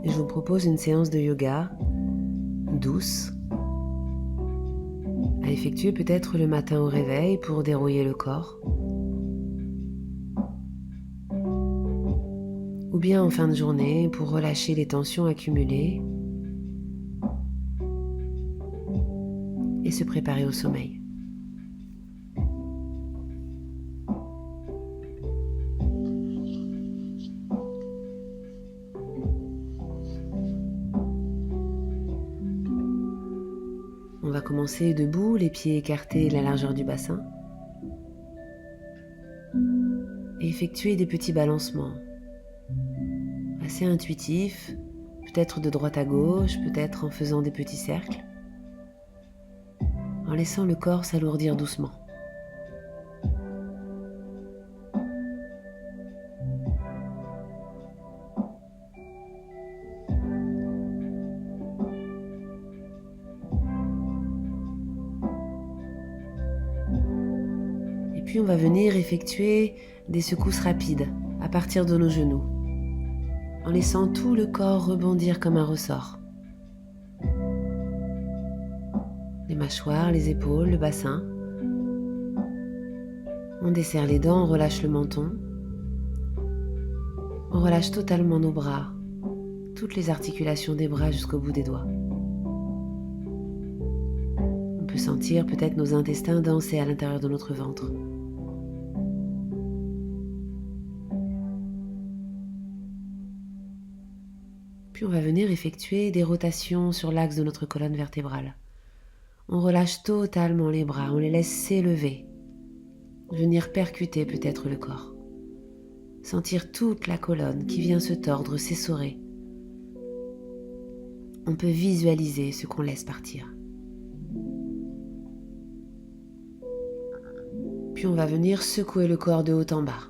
et je vous propose une séance de yoga douce à effectuer peut-être le matin au réveil pour dérouiller le corps, ou bien en fin de journée pour relâcher les tensions accumulées et se préparer au sommeil. On va commencer debout, les pieds écartés de la largeur du bassin, et effectuer des petits balancements assez intuitifs, peut-être de droite à gauche, peut-être en faisant des petits cercles, en laissant le corps s'alourdir doucement. Et puis on va venir effectuer des secousses rapides à partir de nos genoux, en laissant tout le corps rebondir comme un ressort. Les mâchoires, les épaules, le bassin. On desserre les dents, on relâche le menton. On relâche totalement nos bras, toutes les articulations des bras jusqu'au bout des doigts. On peut sentir peut-être nos intestins danser à l'intérieur de notre ventre. Puis on va venir effectuer des rotations sur l'axe de notre colonne vertébrale. On relâche totalement les bras, on les laisse s'élever, venir percuter peut-être le corps. Sentir toute la colonne qui vient se tordre, s'essorer. On peut visualiser ce qu'on laisse partir. Puis on va venir secouer le corps de haut en bas.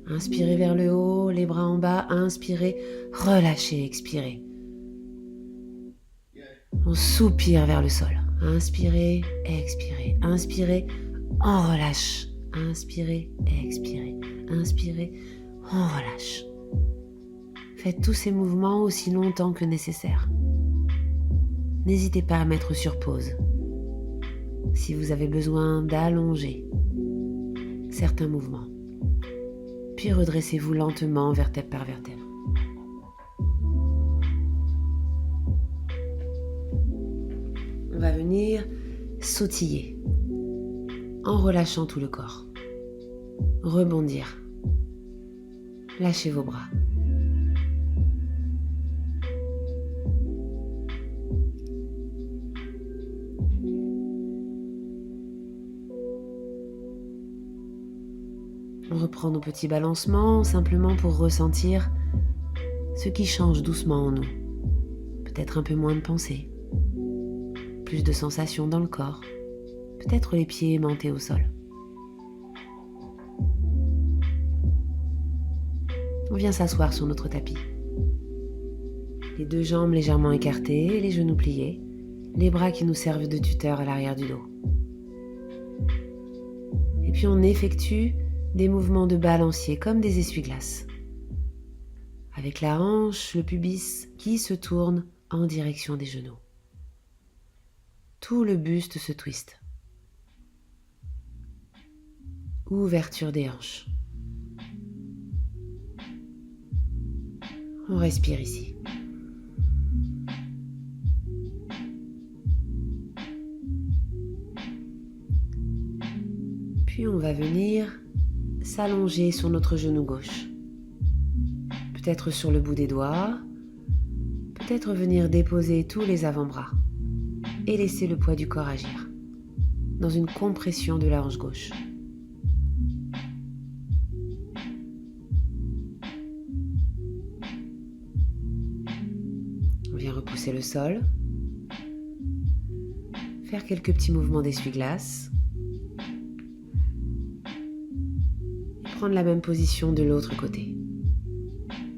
Inspirez vers le haut, les bras en bas, inspirez, relâchez, expirez. On soupire vers le sol. Inspirez, expirez. Inspirez, on relâche. Inspirez, expirez. Inspirez, on relâche. Faites tous ces mouvements aussi longtemps que nécessaire. N'hésitez pas à mettre sur pause si vous avez besoin d'allonger certains mouvements. Puis redressez-vous lentement vertèbre par vertèbre. On va venir sautiller en relâchant tout le corps. Rebondir. Lâchez vos bras. On reprend nos petits balancements simplement pour ressentir ce qui change doucement en nous. Peut-être un peu moins de pensées, plus de sensations dans le corps, peut-être les pieds aimantés au sol. On vient s'asseoir sur notre tapis. Les deux jambes légèrement écartées, les genoux pliés, les bras qui nous servent de tuteurs à l'arrière du dos. Et puis on effectue des mouvements de balancier comme des essuie-glaces. Avec la hanche, le pubis qui se tourne en direction des genoux. Tout le buste se twiste. Ouverture des hanches. On respire ici. Puis on va venir s'allonger sur notre genou gauche. Peut-être sur le bout des doigts, peut-être venir déposer tous les avant-bras et laisser le poids du corps agir dans une compression de la hanche gauche. On vient repousser le sol, faire quelques petits mouvements d'essuie-glace, et prendre la même position de l'autre côté,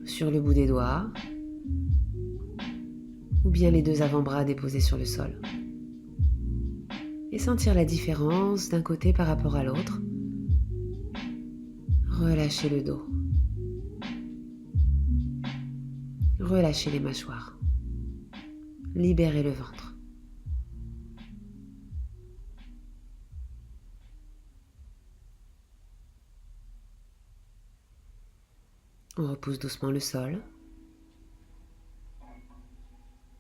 sur le bout des doigts, ou bien les deux avant-bras déposés sur le sol. Et sentir la différence d'un côté par rapport à l'autre. Relâchez le dos. Relâchez les mâchoires. Libérez le ventre. On repousse doucement le sol.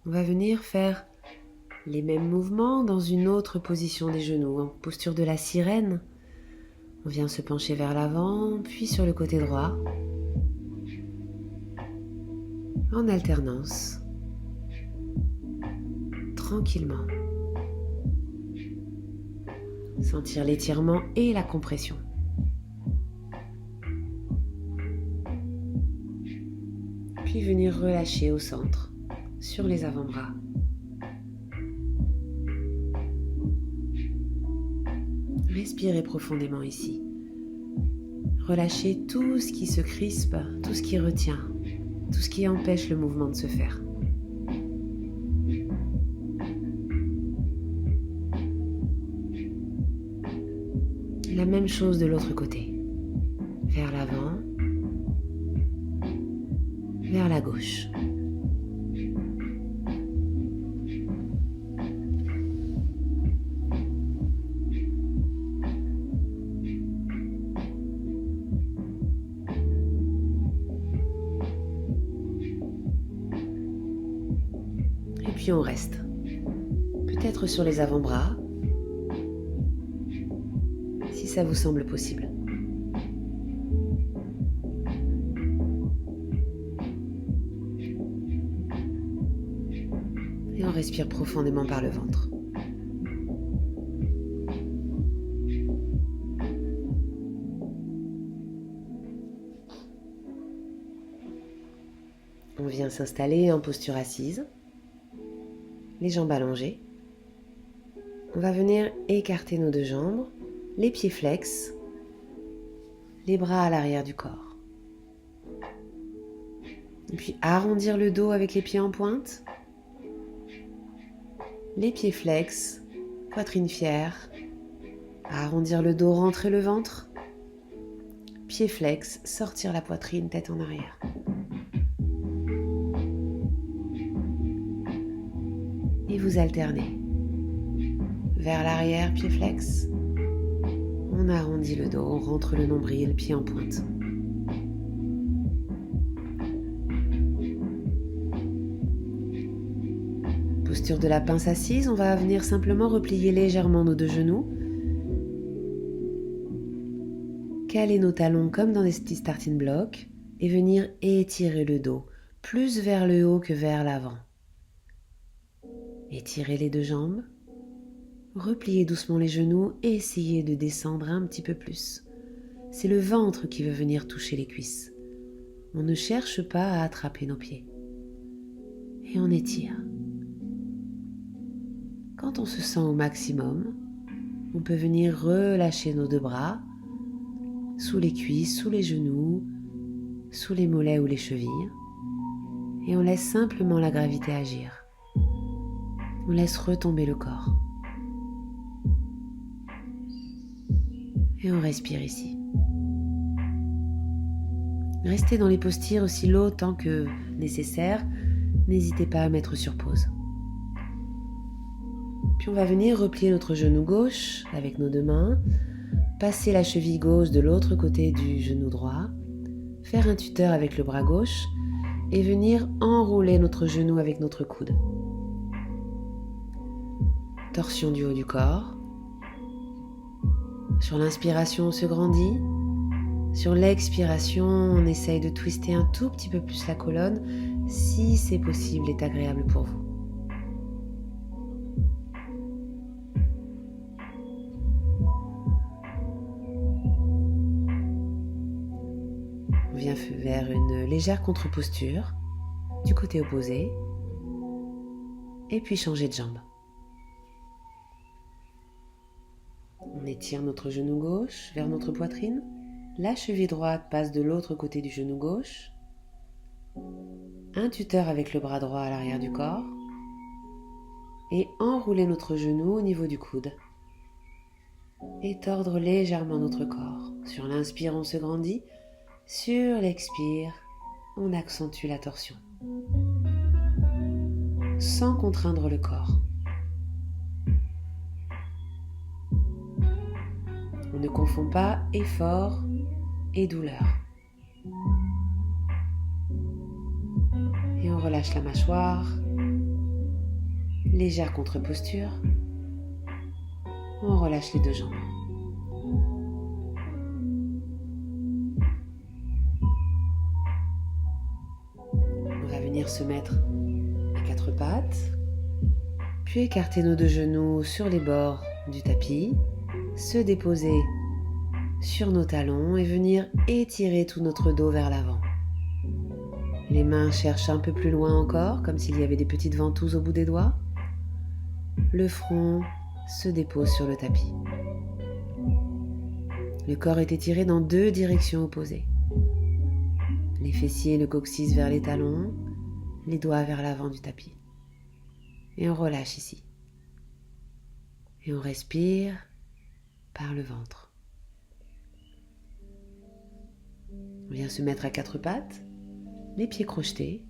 On va venir faire les mêmes mouvements dans une autre position des genoux, en posture de la sirène. On vient se pencher vers l'avant, puis sur le côté droit, en alternance, tranquillement. Sentir l'étirement et la compression. Puis venir relâcher au centre, sur les avant-bras. Respirez profondément ici. Relâchez tout ce qui se crispe, tout ce qui retient, tout ce qui empêche le mouvement de se faire. La même chose de l'autre côté. Vers l'avant, vers la gauche. Et puis on reste. Peut-être sur les avant-bras, si ça vous semble possible. Et on respire profondément par le ventre. On vient s'installer en posture assise, les jambes allongées. On va venir écarter nos deux jambes, les pieds flex, les bras à l'arrière du corps. Et puis arrondir le dos avec les pieds en pointe. Les pieds flex, poitrine fière. Arrondir le dos, rentrer le ventre. Pieds flex, sortir la poitrine, tête en arrière. Et vous alternez. Vers l'arrière, pieds flex. On arrondit le dos, on rentre le nombril, pied en pointe. Posture de la pince assise, on va venir simplement replier légèrement nos deux genoux. Caler nos talons comme dans des petits starting blocks et venir étirer le dos, plus vers le haut que vers l'avant. Étirez les deux jambes. Repliez doucement les genoux et essayez de descendre un petit peu plus. C'est le ventre qui veut venir toucher les cuisses. On ne cherche pas à attraper nos pieds. Et on étire. Quand on se sent au maximum, on peut venir relâcher nos deux bras, sous les cuisses, sous les genoux, sous les mollets ou les chevilles. Et on laisse simplement la gravité agir. On laisse retomber le corps. Et on respire ici. Restez dans les postures aussi longtemps que nécessaire. N'hésitez pas à mettre sur pause. Puis on va venir replier notre genou gauche avec nos deux mains, passer la cheville gauche de l'autre côté du genou droit, faire un tuteur avec le bras gauche et venir enrouler notre genou avec notre coude. Torsion du haut du corps. Sur l'inspiration, on se grandit. Sur l'expiration, on essaye de twister un tout petit peu plus la colonne, si c'est possible et agréable pour vous. On vient vers une légère contre-posture du côté opposé et puis changer de jambe. On étire notre genou gauche vers notre poitrine. La cheville droite passe de l'autre côté du genou gauche. Un tuteur avec le bras droit à l'arrière du corps. Et enrouler notre genou au niveau du coude. Et tordre légèrement notre corps. Sur l'inspire, on se grandit. Sur l'expire, on accentue la torsion. sans contraindre le corps. On ne confond pas effort et douleur. Et on relâche la mâchoire, légère contre-posture. On relâche les deux jambes. On va venir se mettre à quatre pattes, puis écarter nos deux genoux sur les bords du tapis, se déposer sur nos talons et venir étirer tout notre dos vers l'avant. Les mains cherchent un peu plus loin encore, comme s'il y avait des petites ventouses au bout des doigts. Le front se dépose sur le tapis. Le corps est étiré dans deux directions opposées. Les fessiers et le coccyx vers les talons, les doigts vers l'avant du tapis. Et on relâche ici. Et on respire par le ventre. On vient se mettre à quatre pattes, les pieds crochetés,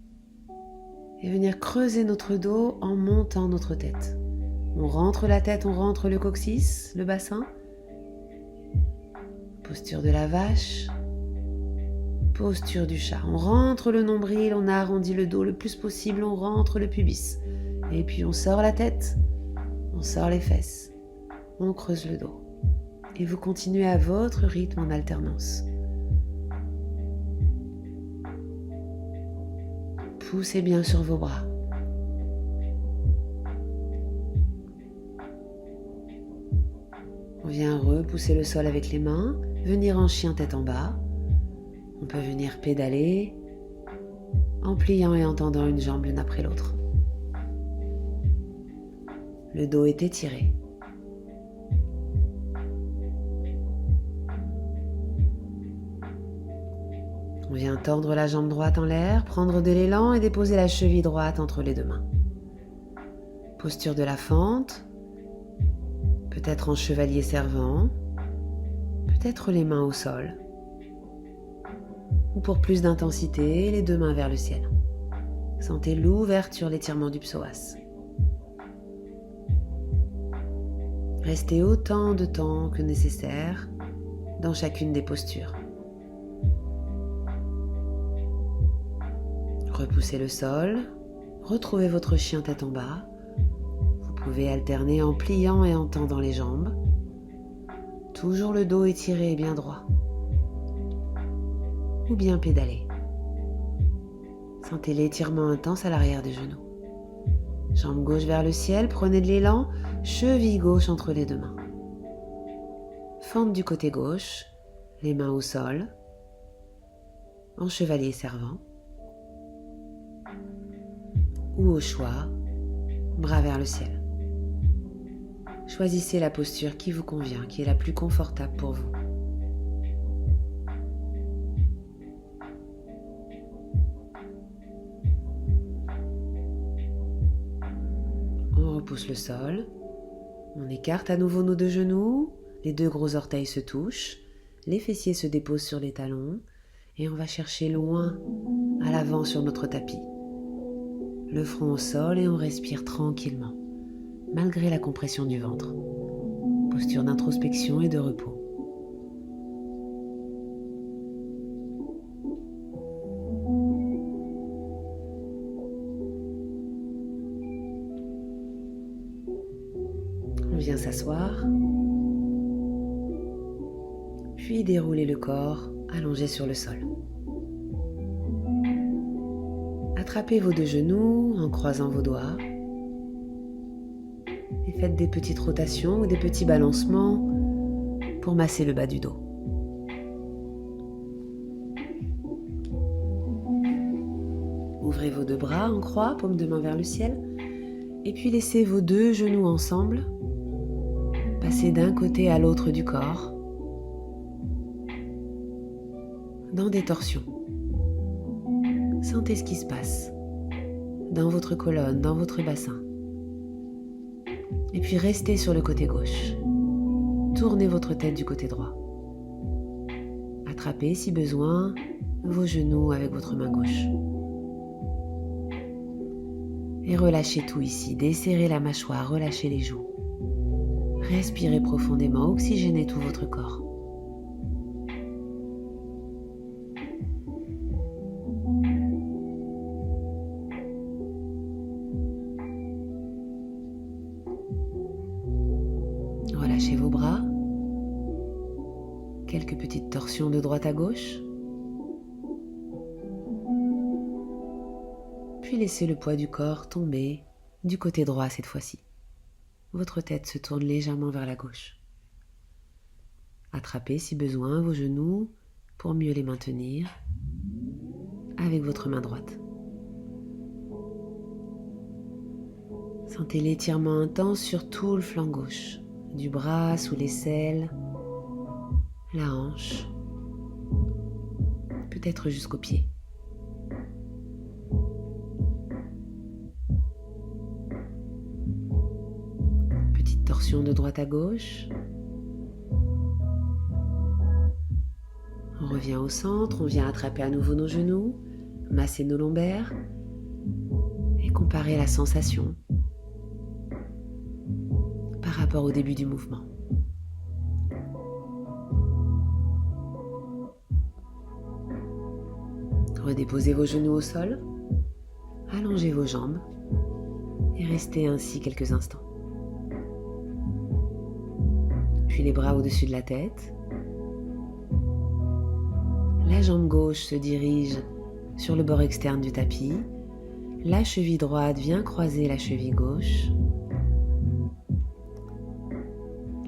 et venir creuser notre dos en montant notre tête. On rentre la tête, on rentre le coccyx, le bassin. Posture de la vache. Posture du chat. On rentre le nombril, on arrondit le dos le plus possible, on rentre le pubis. Et puis on sort la tête, on sort les fesses, on creuse le dos. Et vous continuez à votre rythme en alternance. Poussez bien sur vos bras. On vient repousser le sol avec les mains, venir en chien tête en bas. On peut venir pédaler en pliant et en tendant une jambe l'une après l'autre. Le dos est étiré. On vient tordre la jambe droite en l'air, prendre de l'élan et déposer la cheville droite entre les deux mains. Posture de la fente, peut-être en chevalier servant, peut-être les mains au sol. Ou pour plus d'intensité, les deux mains vers le ciel. Sentez l'ouverture, l'étirement du psoas. Restez autant de temps que nécessaire dans chacune des postures. Repoussez le sol, retrouvez votre chien tête en bas. Vous pouvez alterner en pliant et en tendant les jambes. Toujours le dos étiré et bien droit. Ou bien pédaler. Sentez l'étirement intense à l'arrière des genoux. Jambe gauche vers le ciel, prenez de l'élan, cheville gauche entre les deux mains. Fente du côté gauche, les mains au sol, en chevalier servant. Ou au choix, bras vers le ciel. Choisissez la posture qui vous convient, qui est la plus confortable pour vous. On repousse le sol, on écarte à nouveau nos deux genoux, les deux gros orteils se touchent, les fessiers se déposent sur les talons et on va chercher loin à l'avant sur notre tapis. Le front au sol et on respire tranquillement, malgré la compression du ventre. Posture d'introspection et de repos. On vient s'asseoir, puis dérouler le corps allongé sur le sol. Attrapez vos deux genoux en croisant vos doigts et faites des petites rotations ou des petits balancements pour masser le bas du dos. Ouvrez vos deux bras en croix, paume de main vers le ciel, et puis laissez vos deux genoux ensemble passer d'un côté à l'autre du corps dans des torsions. Sentez ce qui se passe dans votre colonne, dans votre bassin. Et puis restez sur le côté gauche. Tournez votre tête du côté droit. Attrapez, si besoin, vos genoux avec votre main gauche. Et relâchez tout ici, desserrez la mâchoire, relâchez les joues. Respirez profondément, oxygénez tout votre corps. Relâchez vos bras. Quelques petites torsions de droite à gauche. Puis laissez le poids du corps tomber du côté droit cette fois-ci. Votre tête se tourne légèrement vers la gauche. Attrapez si besoin vos genoux pour mieux les maintenir avec votre main droite. Sentez l'étirement intense sur tout le flanc gauche, du bras sous l'aisselle, la hanche, peut-être jusqu'aux pieds. Petite torsion de droite à gauche. On revient au centre, on vient attraper à nouveau nos genoux, masser nos lombaires et comparer la sensation par rapport au début du mouvement. Redéposez vos genoux au sol, allongez vos jambes et restez ainsi quelques instants. Puis les bras au-dessus de la tête. La jambe gauche se dirige sur le bord externe du tapis. La cheville droite vient croiser la cheville gauche.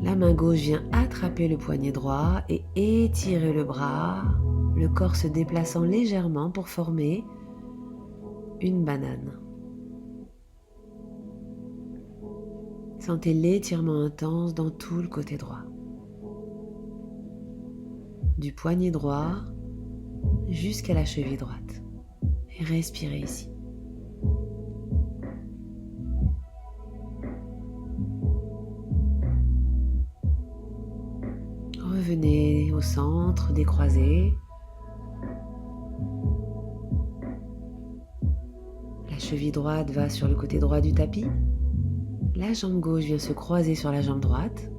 La main gauche vient attraper le poignet droit et étirer le bras, le corps se déplaçant légèrement pour former une banane. Sentez l'étirement intense dans tout le côté droit. Du poignet droit jusqu'à la cheville droite. Et respirez ici. Revenez au centre, décroisez. La cheville droite va sur le côté droit du tapis. La jambe gauche vient se croiser sur la jambe droite.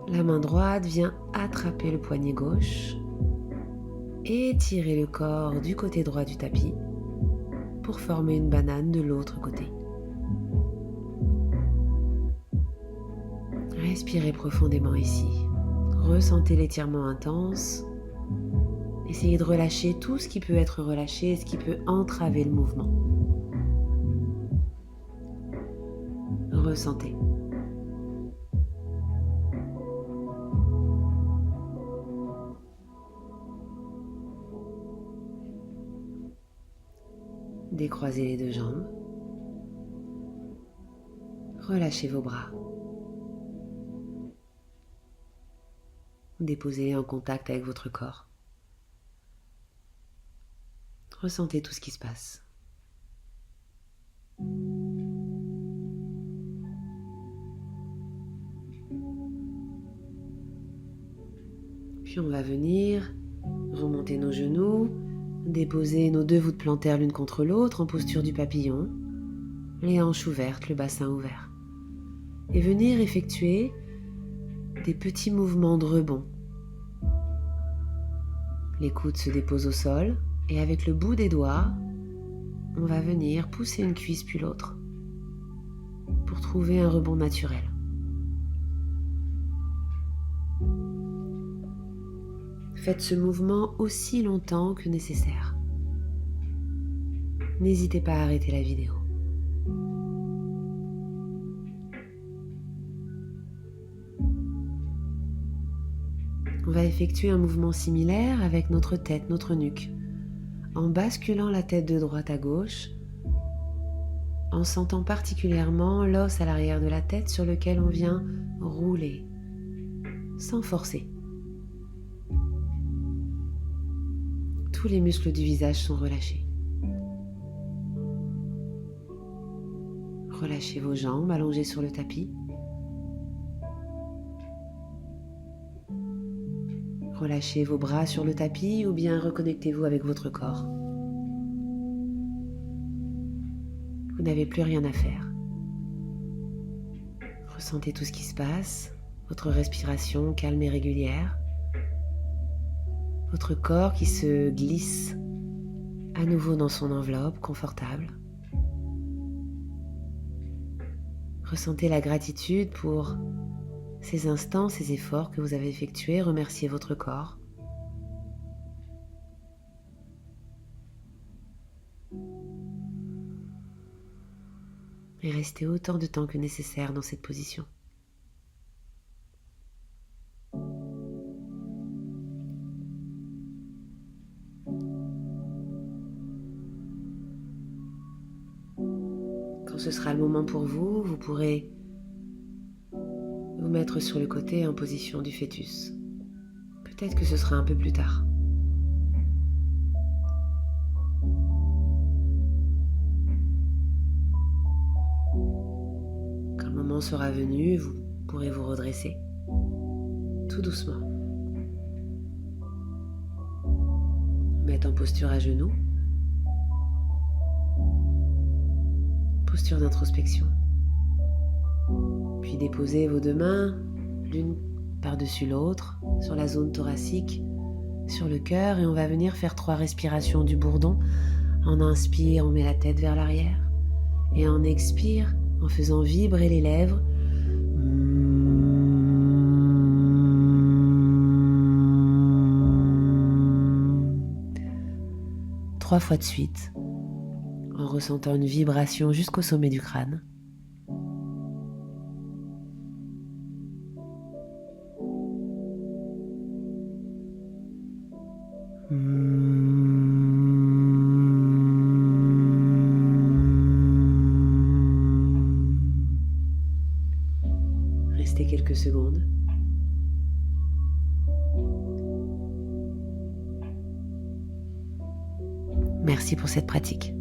La main droite vient attraper le poignet gauche. Étirez le corps du côté droit du tapis pour former une banane de l'autre côté. Respirez profondément ici. Ressentez l'étirement intense. Essayez de relâcher tout ce qui peut être relâché et ce qui peut entraver le mouvement. Ressentez. Décroisez les deux jambes. Relâchez vos bras. Déposez-les en contact avec votre corps. Ressentez tout ce qui se passe. Puis on va venir remonter nos genoux, déposer nos deux voûtes plantaires l'une contre l'autre en posture du papillon, les hanches ouvertes, le bassin ouvert. Et venir effectuer des petits mouvements de rebond. Les coudes se déposent au sol et avec le bout des doigts, on va venir pousser une cuisse puis l'autre pour trouver un rebond naturel. Faites ce mouvement aussi longtemps que nécessaire. N'hésitez pas à arrêter la vidéo. On va effectuer un mouvement similaire avec notre tête, notre nuque, en basculant la tête de droite à gauche, en sentant particulièrement l'os à l'arrière de la tête sur lequel on vient rouler, sans forcer. Tous les muscles du visage sont relâchés. Relâchez vos jambes allongées sur le tapis. Relâchez vos bras sur le tapis ou bien reconnectez-vous avec votre corps. Vous n'avez plus rien à faire. Ressentez tout ce qui se passe, votre respiration calme et régulière, votre corps qui se glisse à nouveau dans son enveloppe confortable. Ressentez la gratitude pour ces instants, ces efforts que vous avez effectués. Remerciez votre corps. Et restez autant de temps que nécessaire dans cette position. Quand ce sera le moment pour vous, vous pourrez vous mettre sur le côté en position du fœtus. Peut-être que ce sera un peu plus tard. Quand le moment sera venu, vous pourrez vous redresser, tout doucement. Mettre en posture à genoux. Posture d'introspection. Puis déposez vos deux mains, l'une par-dessus l'autre, sur la zone thoracique, sur le cœur, et on va venir faire 3 respirations du bourdon. En inspire, on met la tête vers l'arrière, et en expire, en faisant vibrer les lèvres, trois fois de suite, en ressentant une vibration jusqu'au sommet du crâne. Restez quelques secondes. Merci pour cette pratique.